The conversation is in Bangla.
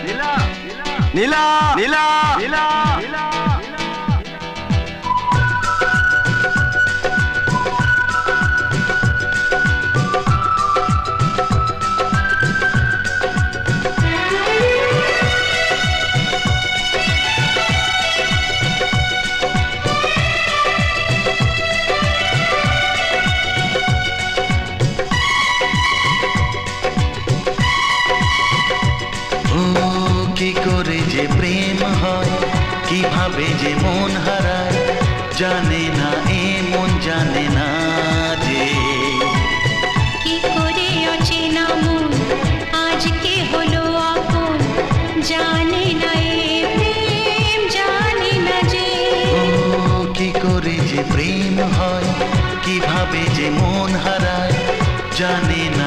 নীলা নীলা নীলা নীলা কি করে যে প্রেম হয়, কিভাবে যে মন হারায়, জানে না এ মন জানে না যে কি করে অচেনা মন আজকে হলো আপন, জানে না এ প্রেম জানে না যে কি করে যে প্রেম হয়, কিভাবে যে মন হারায়, জানে না